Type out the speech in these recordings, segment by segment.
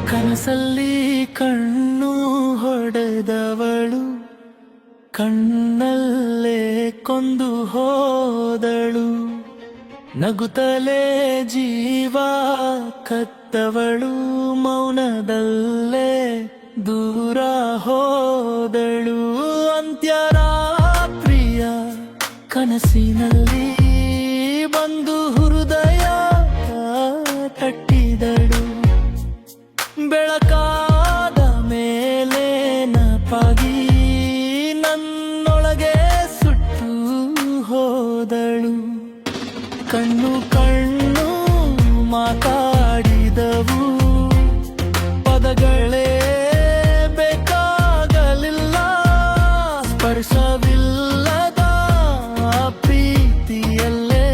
ಕನಸಲ್ಲಿ ಕಣ್ಣು ಹೊಡೆದವಳು ಕಣ್ಣಲ್ಲೇ ಕೊಂದು ಹೋದಳು. ನಗುತ್ತಲೇ ಜೀವ ಕತ್ತವಳು ಮೌನದಲ್ಲೇ ದೂರ ಹೋದಳು. ಅಂತ್ಯರಾತ್ರಿಯ ಕನಸಿನಲ್ಲಿ ಬಂದು ಹೃದಯ ತಟ್ಟಿದಳು. ಬೆಳಕಾದ ಮೇಲೆ ನಪಾಗಿ ನನ್ನೊಳಗೆ ಸುಟ್ಟು ಹೋದಳು. ಕಣ್ಣು ಕಣ್ಣು ಮಾತಾಡಿದವು, ಪದಗಳೇ ಬೇಕಾಗಲಿಲ್ಲ. ಸ್ಪರ್ಶವಿಲ್ಲದ ಪ್ರೀತಿಯಲ್ಲೇ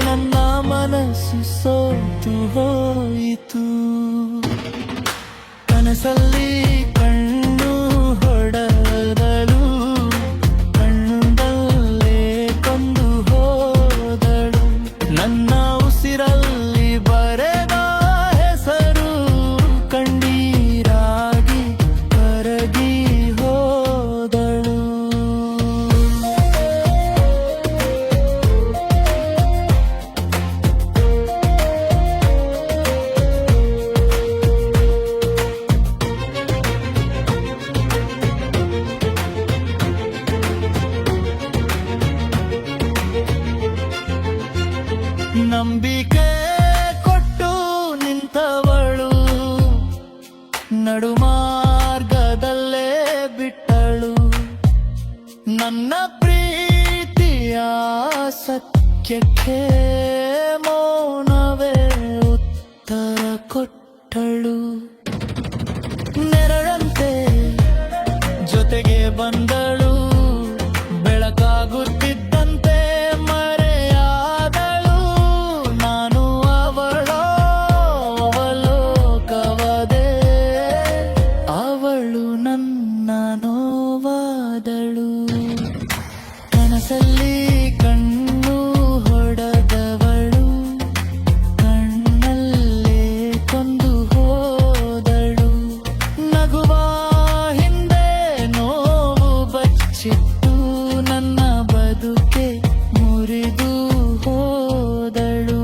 ನನ್ನ ಮನಸ್ಸು ಸೋತು ಹೋಯಿತು. ಕನಸಲ್ಲಿ ಕಣ್ಣು ಹೊಡೆದಳು, ಕಣ್ಣಲ್ಲೇ ಕೊಂದು ಹೋದಳು. ನನ್ನ ಉಸಿರಲ್ಲಿ ಬರೆದ ಹೆಸರು ಕಣ್ಣೀರಾಗಿ ಕರಗಿ ಹೋದಳು. ನಂಬಿಕೆ ಕೊಟ್ಟು ನಿಂತವಳು ನಡುಮಾರ್ಗದಲ್ಲೇ ಬಿಟ್ಟಳು. ನನ್ನ ಪ್ರೀತಿಯ ಸತ್ಯಕ್ಕೆ ಮೌನವೇ ಉತ್ತರ ಕೊಟ್ಟಳು. ನೆರಳಂತೆ ಜೊತೆಗೆ ಬಂದಳು, ಬೆಳಕಾಗುತ್ತಿದ್ದಂತೆ ಮರೆಯಾದಳು. ನಾನು ಅವಳ ಅವಲೋಕವದೆ, ಅವಳು ನನ್ನ ನೋವಾದಳು. ಕನಸಲ್ಲಿ ಕಣ್ಣು ಹೊಡೆದವಳು ಕಣ್ಣಲ್ಲೇ ಕೊಂದು ಹೋದಳು. ನಗುವ ಹಿಂದೆ ನೋವು ಬಚ್ಚಿಟ್ಟು ನನ್ನ ಬದುಕೆ ಮುರಿದು ಹೋದಳು.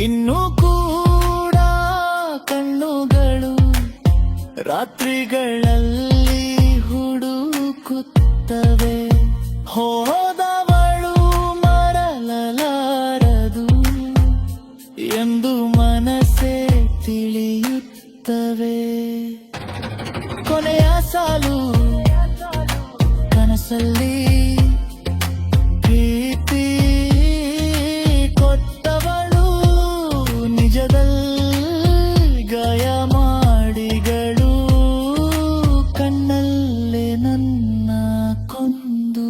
ಇನ್ನು ಕೂಡ ಕಣ್ಣುಗಳು ರಾತ್ರಿಗಳಲ್ಲಿ ಹುಡುಕುತ್ತವೆ. ಹೋದವಳು ಮರಳಲಾರದು ಎಂದು ಮನಸ್ಸೇ ತಿಳಿಯುತ್ತವೆ. ಕೊನೆಯ ಸಾಲು ಕನಸಲ್ಲಿ ಪ್ರೀತಿ ಕೊಟ್ಟವಳು ನಿಜದಲ್ಲಿ ಗಾಯ ಮಾಡಿಗಳು. ಕಣ್ಣಲ್ಲೇ ನನ್ನ ಕೊಂದು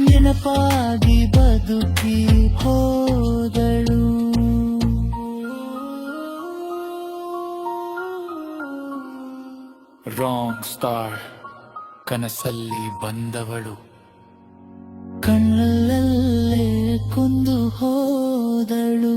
ನೆನಪಾಗಿ ಬದುಕಿ ಹೋದಳು. ರಾಂಗ್ ಸ್ಟಾರ್ ಕನಸಲ್ಲಿ ಬಂದವಳು ಕಣ್ಣಲ್ಲೇ ಕೊಂದು ಹೋದಳು.